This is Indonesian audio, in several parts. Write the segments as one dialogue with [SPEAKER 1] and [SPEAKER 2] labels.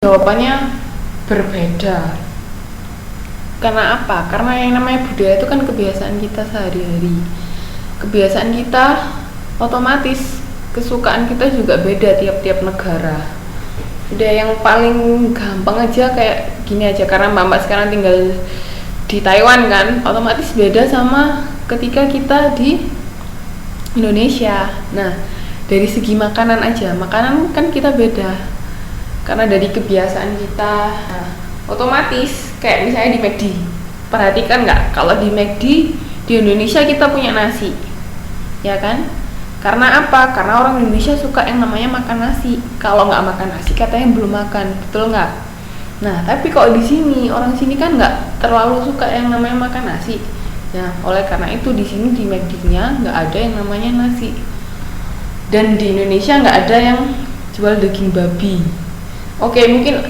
[SPEAKER 1] Jawabannya berbeda. Karena apa? Karena yang namanya budaya itu kan kebiasaan kita sehari-hari. Kebiasaan kita otomatis kesukaan kita juga beda tiap-tiap negara. Udah yang paling gampang aja kayak gini aja, karena Mbak sekarang tinggal di Taiwan kan, otomatis beda sama ketika kita di Indonesia. Nah, dari segi makanan aja, makanan kan kita beda karena dari kebiasaan kita. Nah, otomatis kayak misalnya di McD, perhatikan nggak kalau di McD di Indonesia kita punya nasi, ya kan? Karena apa? Karena orang Indonesia suka yang namanya makan nasi. Kalau nggak makan nasi katanya belum makan, betul nggak? Nah, tapi kalau di sini orang sini kan nggak terlalu suka yang namanya makan nasi. Nah, oleh karena itu di sini di McD-nya nggak ada yang namanya nasi. Dan di Indonesia nggak ada yang jual daging babi. Oke, mungkin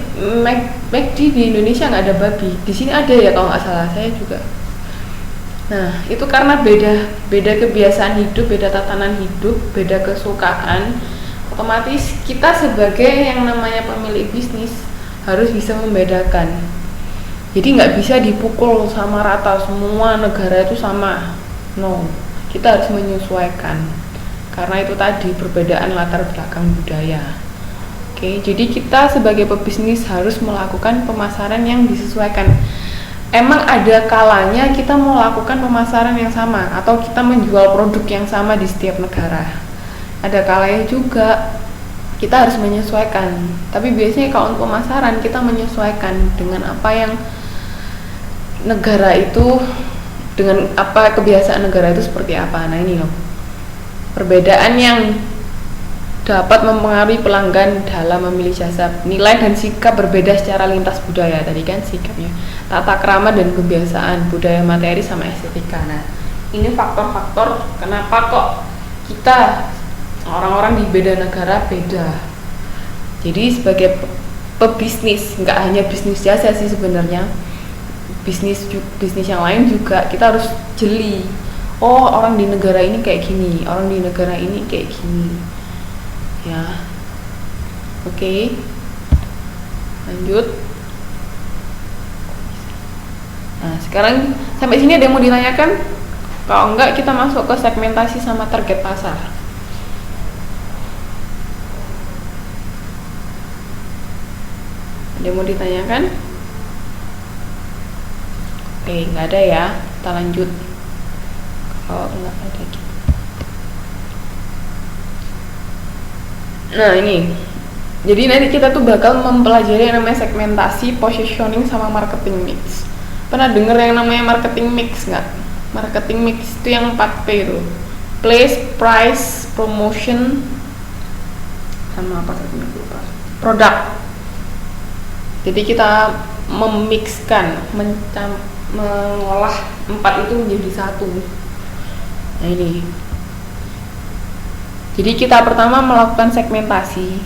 [SPEAKER 1] McD di Indonesia nggak ada babi, di sini ada ya kalau nggak salah, saya juga. Nah, itu karena beda kebiasaan hidup, beda tatanan hidup, beda kesukaan. Otomatis kita sebagai yang namanya pemilik bisnis harus bisa membedakan. Jadi nggak bisa dipukul sama rata semua negara itu sama. No, kita harus menyesuaikan. Karena itu tadi perbedaan latar belakang budaya. Oke, jadi kita sebagai pebisnis harus melakukan pemasaran yang disesuaikan. Emang ada kalanya kita mau lakukan pemasaran yang sama atau kita menjual produk yang sama di setiap negara. Ada kalanya juga kita harus menyesuaikan. Tapi biasanya kalau untuk pemasaran kita menyesuaikan dengan apa yang negara itu, dengan apa kebiasaan negara itu seperti apa. Nah ini loh, perbedaan yang dapat mempengaruhi pelanggan dalam memilih jasa. Nilai dan sikap berbeda secara lintas budaya. Tadi kan sikapnya, tata krama dan kebiasaan, budaya materi sama estetika. Nah, ini faktor-faktor kenapa kok kita orang-orang di beda negara beda. Jadi sebagai pebisnis, nggak hanya bisnis jasa sih sebenarnya, bisnis yang lain juga kita harus jeli. Oh, orang di negara ini kayak gini, orang di negara ini kayak gini. Ya, oke. Lanjut. Nah, sekarang sampai sini ada yang mau ditanyakan? Kalau enggak, kita masuk ke segmentasi sama target pasar. Ada yang mau ditanyakan? Oke, nggak ada ya. Kita lanjut. Kalau enggak ada gitu. Nah ini, jadi nanti kita tuh bakal mempelajari yang namanya segmentasi, positioning, sama marketing mix. Pernah denger yang namanya marketing mix nggak? Marketing mix itu yang 4P itu, place, price, promotion, sama apa satu lupa, produk. Jadi kita memixkan, mengolah 4 itu menjadi satu. Nah ini, jadi kita pertama melakukan segmentasi.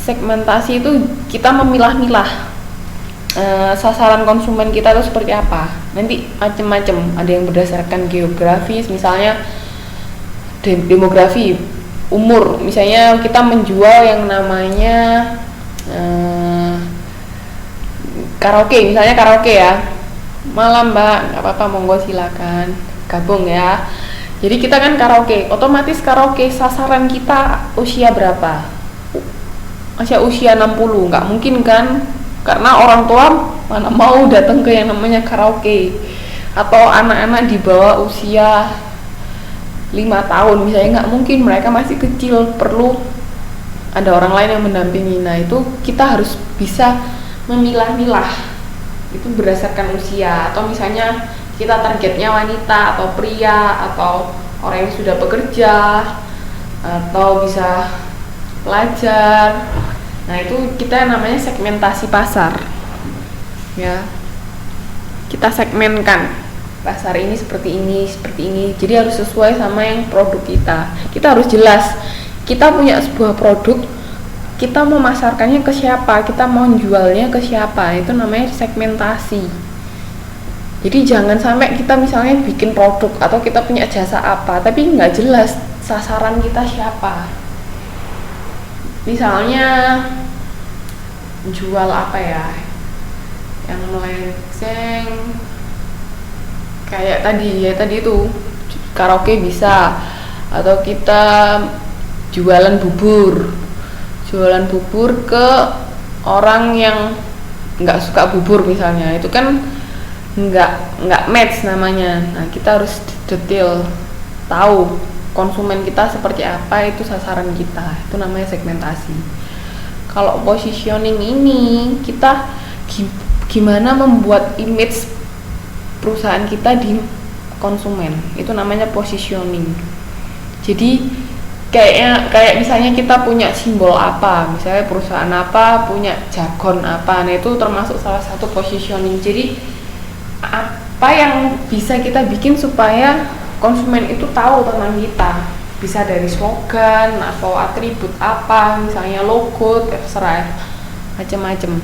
[SPEAKER 1] Segmentasi itu kita memilah-milah sasaran konsumen kita itu seperti apa. Nanti macam-macam, ada yang berdasarkan geografis, misalnya demografi, umur. Misalnya kita menjual yang namanya karaoke, misalnya karaoke ya. Malam Mbak, nggak apa-apa, monggo silakan gabung ya. Jadi kita kan karaoke, otomatis karaoke sasaran kita usia berapa? Usia 60, nggak mungkin kan? Karena orang tua mana mau datang ke yang namanya karaoke. Atau anak-anak di bawah usia 5 tahun misalnya, nggak mungkin, mereka masih kecil, perlu ada orang lain yang mendampingi. Nah itu kita harus bisa memilah-milah, itu berdasarkan usia. Atau misalnya kita targetnya wanita atau pria atau orang yang sudah bekerja atau bisa pelajar. Nah itu kita namanya segmentasi pasar ya, kita segmenkan pasar ini seperti ini, seperti ini. Jadi harus sesuai sama yang produk kita. Kita harus jelas kita punya sebuah produk, kita mau masarkannya ke siapa, kita mau jualnya ke siapa. Itu namanya segmentasi. Jadi jangan sampai kita misalnya bikin produk atau kita punya jasa apa tapi nggak jelas sasaran kita siapa. Misalnya jual apa ya, yang melenceng kayak tadi itu karaoke bisa, atau kita jualan bubur ke orang yang nggak suka bubur misalnya, itu kan nggak match namanya. Nah, kita harus detail tahu konsumen kita seperti apa, itu sasaran kita, itu namanya segmentasi. Kalau positioning ini kita gimana membuat image perusahaan kita di konsumen, itu namanya positioning. Jadi kayak misalnya kita punya simbol apa, misalnya perusahaan apa punya jargon apa, nah itu termasuk salah satu positioning. Jadi apa yang bisa kita bikin supaya konsumen itu tahu tentang kita, bisa dari slogan atau atribut apa, misalnya logo, terserah, macam-macam.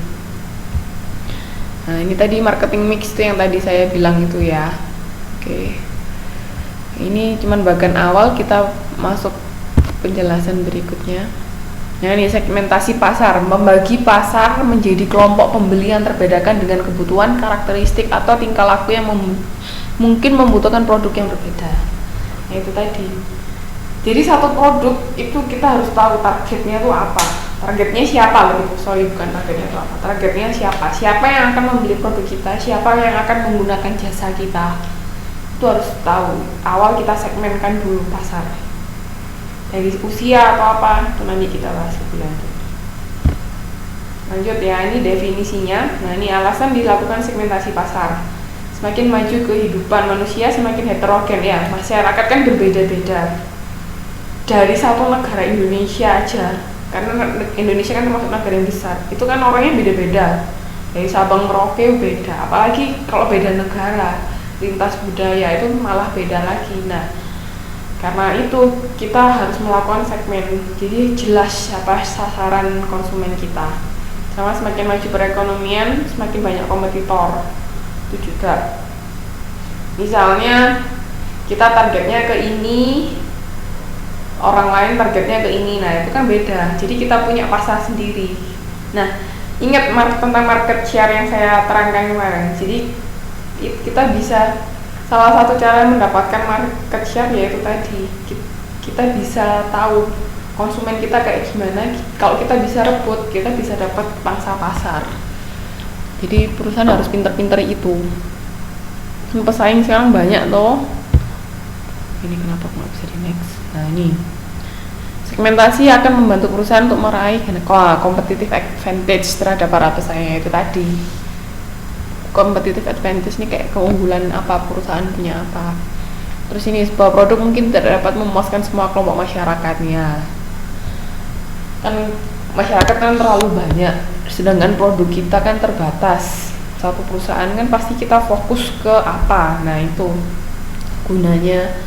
[SPEAKER 1] Nah, ini tadi marketing mix itu yang tadi saya bilang itu ya. Oke, ini cuman bagian awal, kita masuk penjelasan berikutnya. Nah, ini segmentasi pasar, membagi pasar menjadi kelompok pembeli yang terbedakan dengan kebutuhan, karakteristik atau tingkah laku yang mungkin membutuhkan produk yang berbeda. Nah, itu tadi. Jadi satu produk itu kita harus tahu targetnya itu apa, targetnya siapa, bukan targetnya itu apa, targetnya siapa yang akan membeli produk kita, siapa yang akan menggunakan jasa kita, itu harus tahu. Awal kita segmenkan dulu pasar, dari usia atau apa, itu nanti kita bahas lebih lanjut. Lanjut ya, ini definisinya. Nah, ini alasan dilakukan segmentasi pasar. Semakin maju kehidupan manusia, semakin heterogen ya. Masyarakat kan berbeda-beda. Dari satu negara Indonesia aja, karena Indonesia kan termasuk negara yang besar, itu kan orangnya beda-beda. Dari Sabang Merauke beda, apalagi kalau beda negara, lintas budaya itu malah beda lagi. Nah, karena itu kita harus melakukan segmen, jadi jelas siapa sasaran konsumen kita. Sama semakin maju perekonomian, semakin banyak kompetitor. Itu juga, misalnya kita targetnya ke ini, orang lain targetnya ke ini, nah itu kan beda. Jadi kita punya pasar sendiri. Nah, ingat tentang market share yang saya terangkan kemarin. Jadi kita bisa, salah satu cara mendapatkan market share yaitu tadi, kita bisa tahu konsumen kita kayak gimana. Kalau kita bisa rebut, kita bisa dapat pangsa pasar. Jadi perusahaan harus pinter-pinter itu. Pesaing sekarang banyak toh. Ini kenapa nggak bisa di next? Nah, ini segmentasi akan membantu perusahaan untuk meraih competitive advantage terhadap para pesaing. Itu tadi, competitive advantage ini kayak keunggulan apa perusahaan punya apa. Terus ini, sebuah produk mungkin tidak dapat memuaskan semua kelompok masyarakatnya. Kan masyarakat kan terlalu banyak, sedangkan produk kita kan terbatas. Satu perusahaan kan pasti kita fokus ke apa. Nah, itu gunanya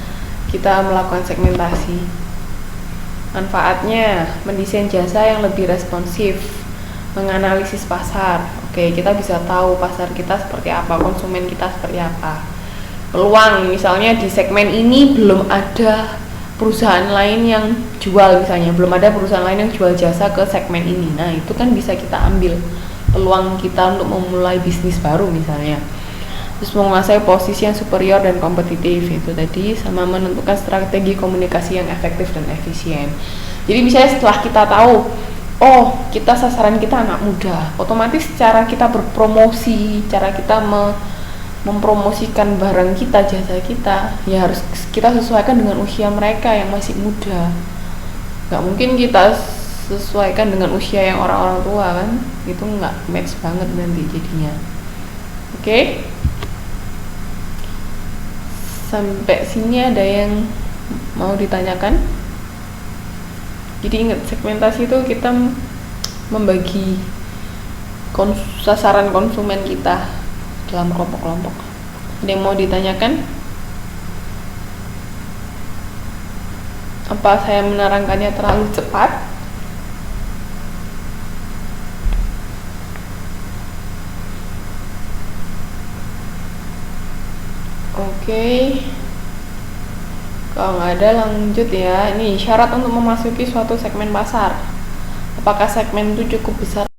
[SPEAKER 1] kita melakukan segmentasi. Manfaatnya, mendesain jasa yang lebih responsif, menganalisis pasar. Oke, kita bisa tahu pasar kita seperti apa, konsumen kita seperti apa. Peluang, misalnya di segmen ini belum ada perusahaan lain yang jual, misalnya belum ada perusahaan lain yang jual jasa ke segmen ini. Nah, itu kan bisa kita ambil peluang kita untuk memulai bisnis baru misalnya. Terus menguasai posisi yang superior dan kompetitif, itu tadi, sama menentukan strategi komunikasi yang efektif dan efisien. Jadi misalnya setelah kita tahu, oh kita sasaran kita anak muda, otomatis cara kita berpromosi, cara kita mempromosikan barang kita, jasa kita, ya harus kita sesuaikan dengan usia mereka yang masih muda. Gak mungkin kita sesuaikan dengan usia yang orang-orang tua kan, itu gak match banget nanti jadinya. Oke? Sampai sini ada yang mau ditanyakan? Jadi ingat, segmentasi itu kita membagi sasaran konsumen kita dalam kelompok-kelompok. Ada yang mau ditanyakan? Apa saya menerangkannya terlalu cepat? Oke. Kalau nggak ada, lanjut ya. Ini syarat untuk memasuki suatu segmen pasar. Apakah segmen itu cukup besar